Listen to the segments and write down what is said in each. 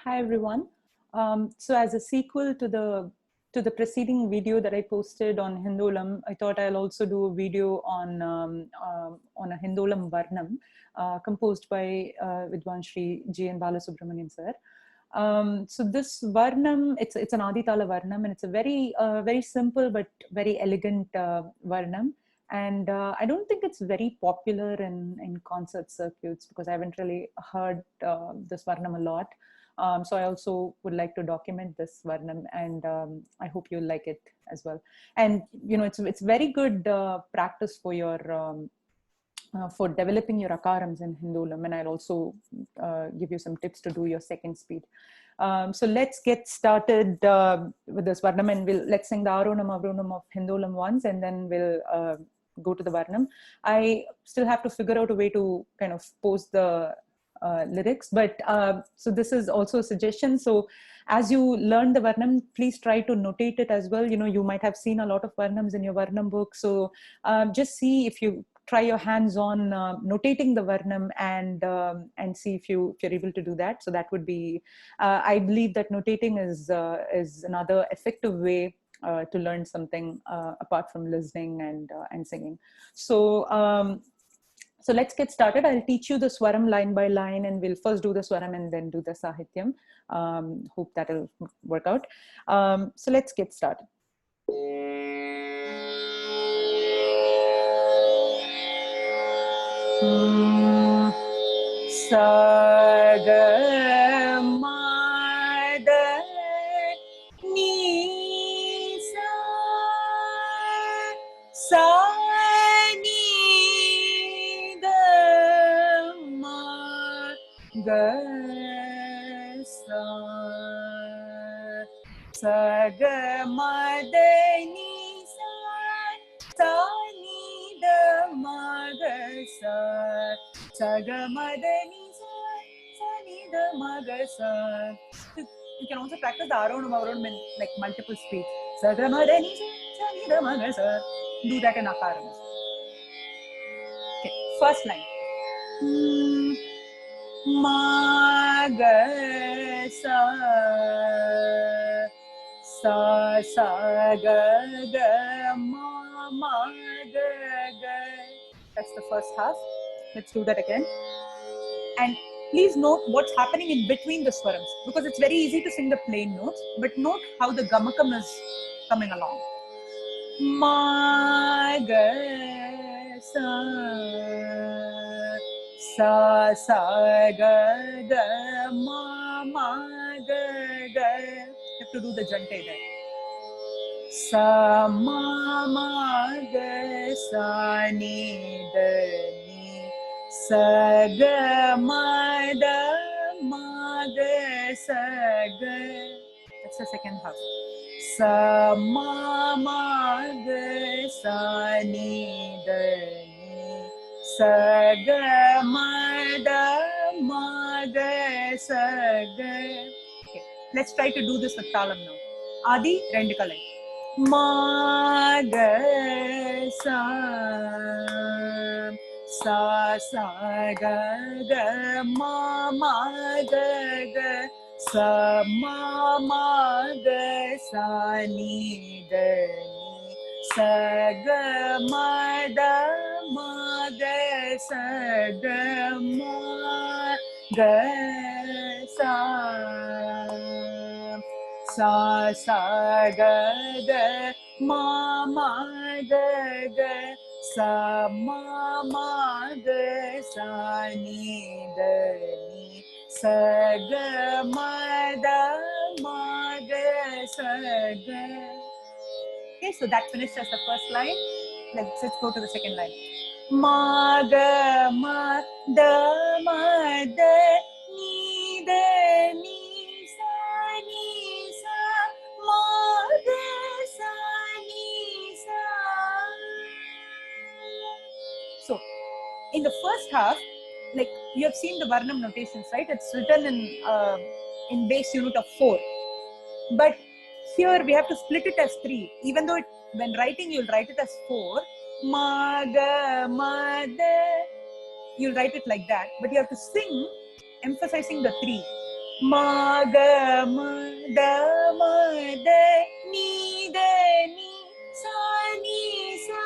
Hi everyone. So as a sequel to the preceding video that I posted on Hindolam, I thought I'll also do a video on a Hindolam Varnam composed by Vidwan Shri G and Balasubramanium sir. So this Varnam, it's an Aditala Varnam, and it's a very simple but very elegant Varnam. And I don't think it's very popular in concert circuits because I haven't really heard this Varnam a lot. So I also would like to document this Varnam, and I hope you'll like it as well. And it's very good practice for your for developing your akarams in Hindolam, and I'll also give you some tips to do your second speed. So let's get started with this Varnam, and let's sing the Aronam Avronam of Hindolam once, and then we'll go to the Varnam. I still have to figure out a way to kind of post the lyrics, but so this is also a suggestion. So as you learn the Varnam, please try to notate it as well. You might have seen a lot of Varnams in your Varnam book, so just see if you try your hands on notating the Varnam and see if you're able to do that. So that would be, I believe that notating is another effective way to learn something apart from listening and singing. So let's get started. I'll teach you the Swaram line by line, and we'll first do the Swaram and then do the Sahityam. Hope that'll work out. So let's get started. Sagamada Nisa Gasa Sagamadani Sanida Magasa Sagamadani Sanida Magasa. You can also practice the Aronam Avronam in like multiple speeds. Sagamadani Sanida Magasa. Do that in Akaram. Okay, first line. Magasa sa sa ga ga ma ga ga. That's the first half. Let's do that again. And please note what's happening in between the swarams, because it's very easy to sing the plain notes, but note how the gamakam is coming along. Ma ga sa sa sa ga ga ma ga ga. You have to do the jante there. Sa ma ga sa ni da ni sa ga ma da ma ga sa ga. That's the second half. Sa ma ga sa ni da ni sa ga ma da ma ga sa ga. Okay, let's try to do this with Taalam now. Adi rendu kalai. Ma ga sa sa sa ga ga ma ga ga sa ma ga sa ni da ni sa ga ma da ma ga sa ga ma ga sa sa sa ga ga ma ga ga sa ma ga sa ni da ni sa ga ma da ma ga sa ga. Okay, so that finishes the first line. Let's go to the second line. Ma ga ma da ni da ni sa ma ga sa ni sa. So in the first half, like you have seen the Varnam notations, right? It's written in base unit of 4, but here we have to split it as 3. Even though when writing you'll write it as 4, ma ga ma da, you'll write it like that, but you have to sing emphasizing the 3. ma ga ma da ma da ni da ni sa ni sa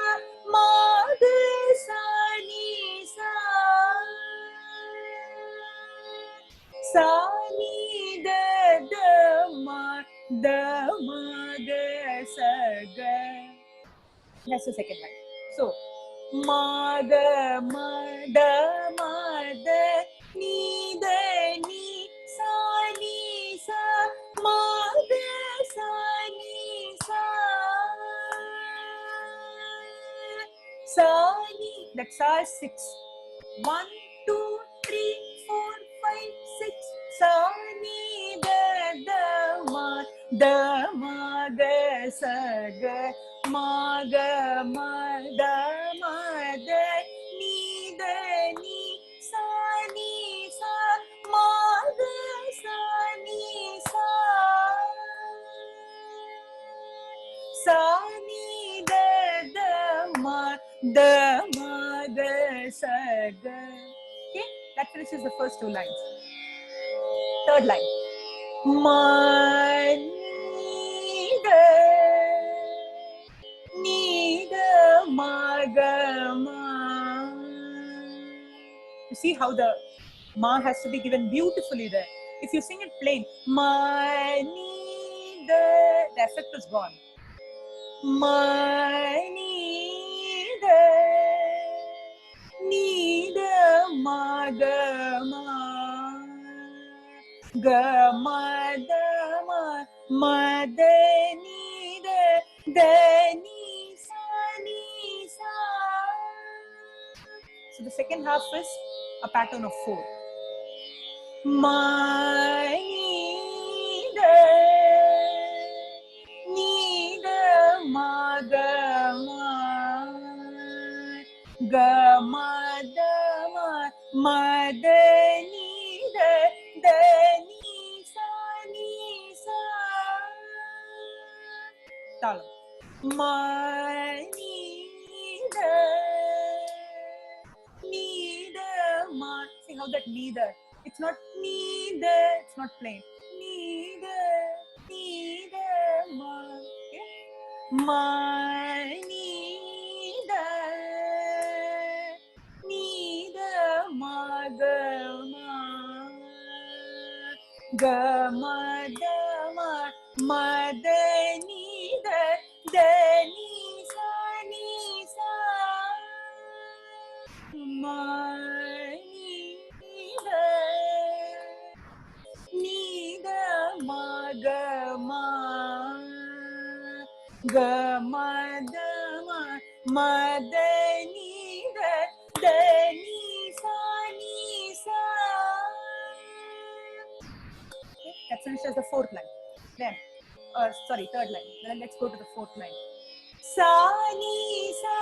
ma ga sa ni sa sa ni da da ma ga sa ga. That's the second line. So ma ga ma da ni da ni sa ma ga sa ni sa ni. That sa is 6. 1 2 3 4 5 6. Sa ni da ma ga sa ga ma ga ma da ni da ni sa ma ga sa ni sa ni da ma ga sa ga. Okay, that finishes the first two lines. Third line. Ma ni da ma ga ma. You see how the ma has to be given beautifully there. If you sing it plain, ma ni da, the effect is gone. Ma ni da ma ga ma ma da ni da ni sa. So the second half is a pattern of 4. Ma ni da ma ga ma ma da ni da ni sa Taalam. Ma ni da ma. See how that neither. It's not neither. It's not plain. Neither ma. Okay. Ma neither ma ga ma ma da ni da ni sa ma ni da ma ga ma ma da ni da ni sa That finishes the fourth line. Then third line. Then let's go to the fourth line. Sa ni sa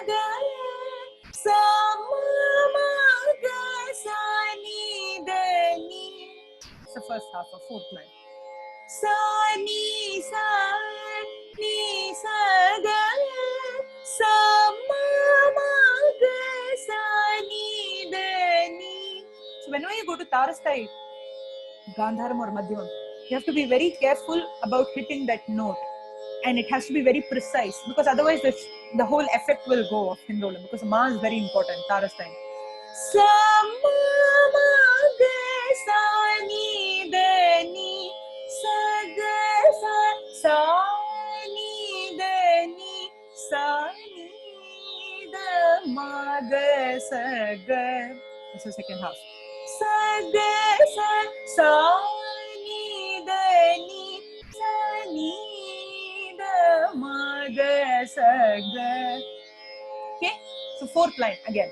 ga sa ma ga sa ni da ni. It's the first half of fourth line. Sa ni sa ga sa ma ga sa ni da ni. So whenever you go to Tarastai, Gandharam or Madhyamam, you have to be very careful about hitting that note, and it has to be very precise, because otherwise the whole effect will go of Hindolam, because ma is very important. Tarastai. Sa ma ga sa ni da ni sa ga sa ni da ni sa ni da ma ga sa ga. That's the second half. Sa ga sa ni da ni sa ni da ma ga sa ga. Okay, so fourth line again.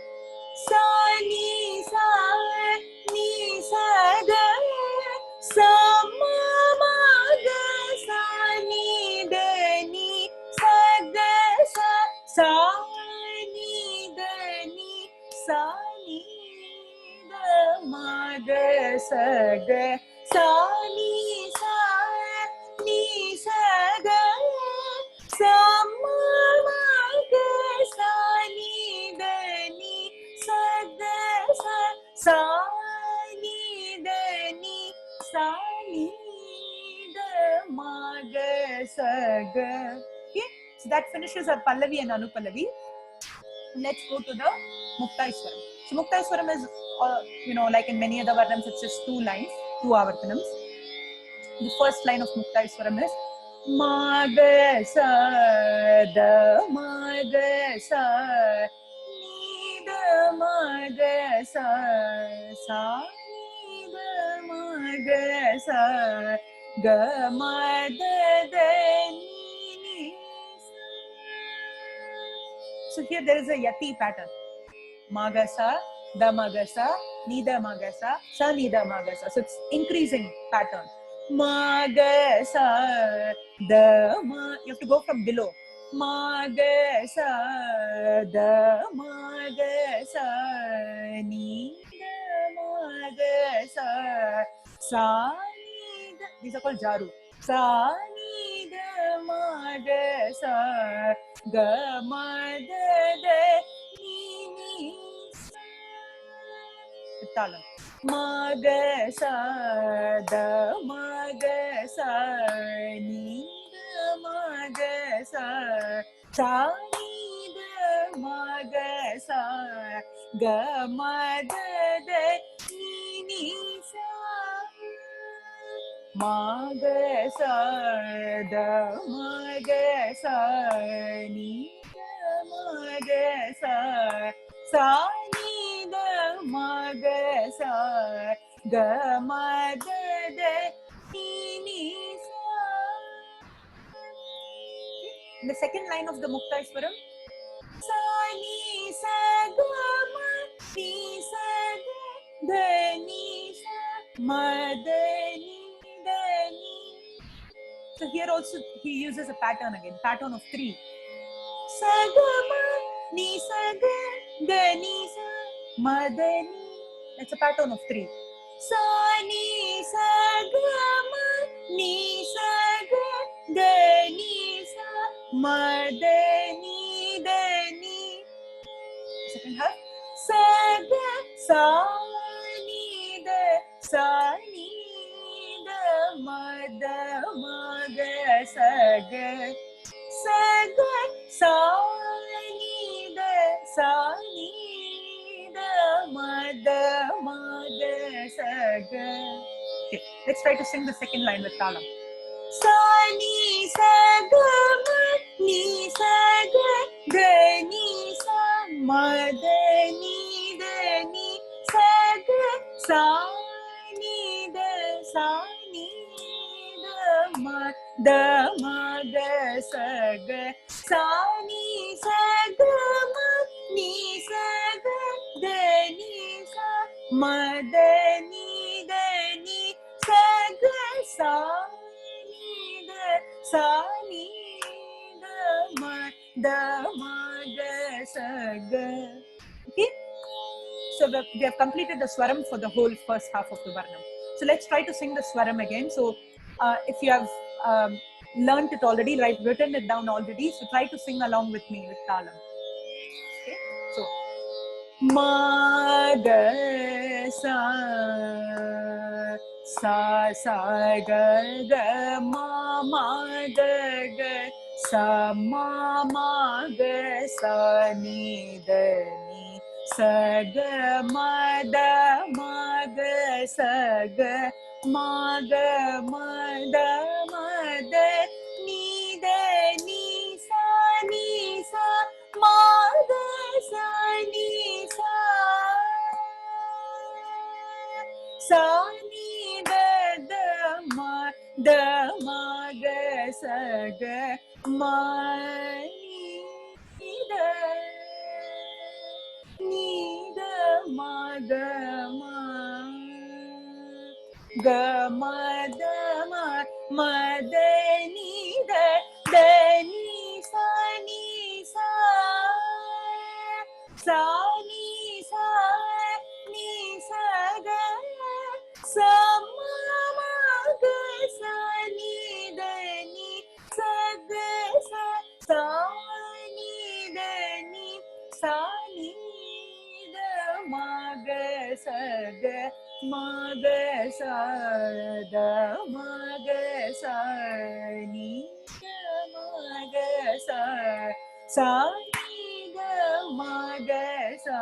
Sa ni sa ga sa ma ga sa ni da ni sa ga sa ni da ni sa ni da ma ga sa ga sa ni sa ga sa ma ga sa ni da ni sa ga sa ni ma ga sa ga. Okay, so that finishes our Pallavi and Anupallavi. Let's go to the Muktaiswaram. So Muktaiswaram is, like in many other Varnams, it's just 2 lines, 2 Avartanams. The first line of Muktaiswaram is ma ga sa da ma ga sa ni da ma ga sa sa ni da ma ga sa ga ma da da ni ni sa. So here there is a yati pattern. Magasa, da magasa, ni da magasa, sa ni da magasa. So it's increasing pattern. Magasa, da ma. You have to go from below. Magasa, da magasa, ni da magasa, sa ni da. These are called jaru. Sa ni da magasa, ga ma da da. Taalam. Ma ga sa da ma ga sa ni da ma ga sa sa ni da ma ga sa ga ma da da ni ni sa. Ma ga sa da ma ga sa ni da ma ga sa sa ni da ma ga sa ga ma da da ni ni sa. In the second line of the Muktaiswaram, sa ni sa ga ma ni sa ga da ni sa ma da ni da ni. So here also he uses a pattern again, pattern of 3. Sa ga ma ni sa ga da ni sa ma da ni. That's a pattern of 3. Sa ni sa ga ma ni sa ga da ni sa ma da ni da ni. Second half. Sa ga sa ni da sa ni da ma ga sa ga sa ga sa ni da sa ni da ma ga sa ga. Okay, let's try to sing the second line with Taalam. Sa ni sa ga ma ni sa ga da ni sa ma da ni da ni sa ga sa ni da sa ni da ma ga sa ga sa ni sa ga ma ni sa ga da ni sa ma da ni sa ga sa ni da sa ni da ma ga sa ga. Okay, so we have completed the Swaram for the whole first half of the Varnam. So let's try to sing the Swaram again. So if you have learned it already, written it down already, so try to sing along with me with Taalam. Okay, so ma ga sa sa sa ga ga ma ga ga sa ma ga sa ni da ni sa ga ma ga sa ga ma da ni da ni sa ma ga sa ni sa sa ni da ma ga sa ga ma ni da ma ga ma ga ma da ni da ni sa sa ni sa ga sa ma ga sa ni da ni sa ga sa ni da ni sa ni da ma ga sa ga maga sa da maga sa ni da maga sa ni da maga sa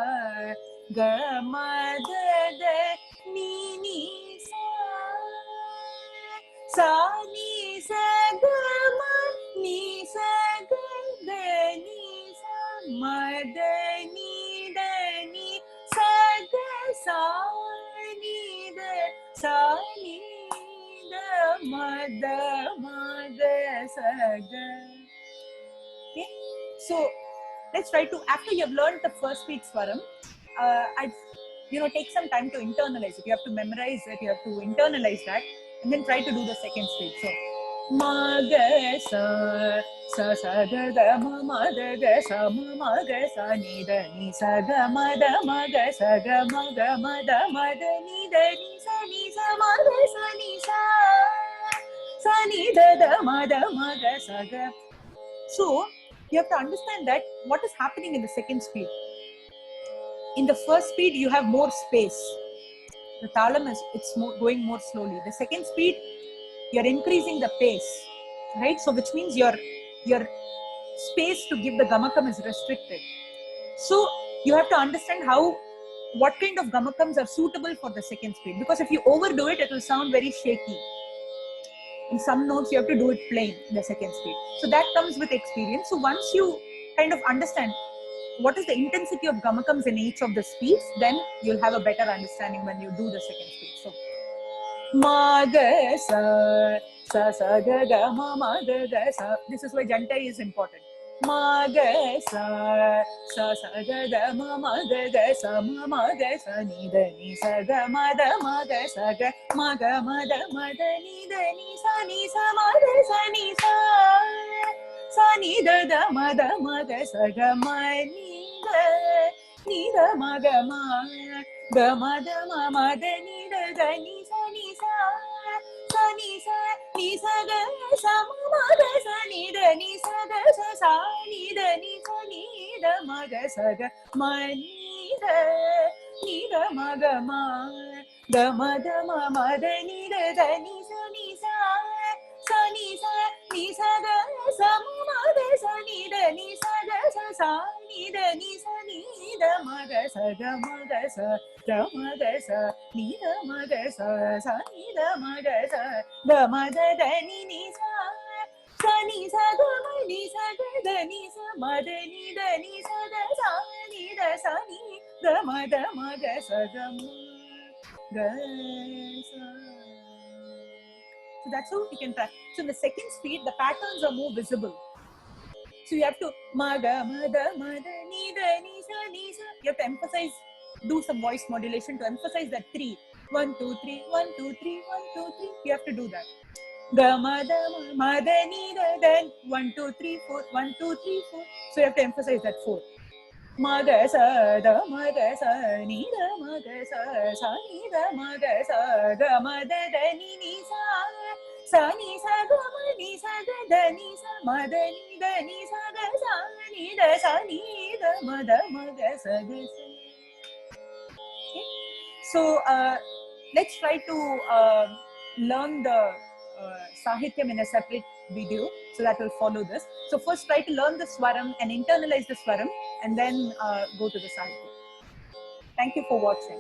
ga ma da da ni ni sa ni sa ga ma ni sa ga da ni sa ma da ni sa ga sa ni da ma da ma ga sa ga. Okay, so let's try to, after you have learned the first speed Swaram, I'd take some time to internalize it. You have to memorize it, you have to internalize that, and then try to do the second speed. So ma ga sa sa sa ga ga ma ga ga sa ma ga sa ni da ni sa ga ma da sa ga ma da ni da ni sa ma ga sa ni da ma ga sa ga. So you have to understand that what is happening in the second speed. In the first speed, you have more space. The Taalam it's going more slowly. The second speed, you're increasing the pace, right? So which means your space to give the gamakam is restricted. So you have to understand what kind of gamakams are suitable for the second speed. Because if you overdo it, it will sound very shaky. In some notes, you have to do it plain in the second speed. So that comes with experience. So once you kind of understand what is the intensity of gamakams in each of the speeds, then you'll have a better understanding when you do the second speed. So ma ga sa sa sa ga ga ma ga ga sa. This is why jantai is important. Ma ga sa sa sa ga ga ma ga ga sa ni da ni sa ga ma ga sa ga ma da ni da ni sa ma ni sa ni da ma ga sa ga ma ni da ma ga ma da ma da ni da ni sa ni sa ga sa ma ga sa ni da ni sa ga sa ni da ni da ma ga sa ga ma ni da ma ga ma da ma da ni da ni sa ni sa ni sa ga sa ma ga sa ni da ni sa ga sa ni da ni da ma ga sa ga ma ga sa da ma ga sa ni da ma ga sa ni da ma ga sa da ma da ni sa ni sa ga ma ni sa ga da ni sa ma da ni sa ga sa ni da ma ga sa ga ma ga sa. So that's how you can try. So in the second speed, the patterns are more visible. So you have to ma da ni da ni sa. You have to emphasize, do some voice modulation to emphasize that 3. 1, 2, 3, 1, 2, 3, 1, 2, 3. You have to do that. Ga ma da ni da 1, 2, 3, 4. 1, 2, 3, 4. So you have to emphasize that 4. Ma ga sa da ma ga sa ni da ma ga sa ni da ma ga sa ga ma da ni sa ni sa ga ma ni sa ga da ni sa ma da ni sa ga sa ni da ma ga sa ga sa. Okay. So let's try to learn the Sahityam in a separate video, so that will follow this. So first try to learn the Swaram and internalize the Swaram, and then go to the Sahityam. Thank you for watching.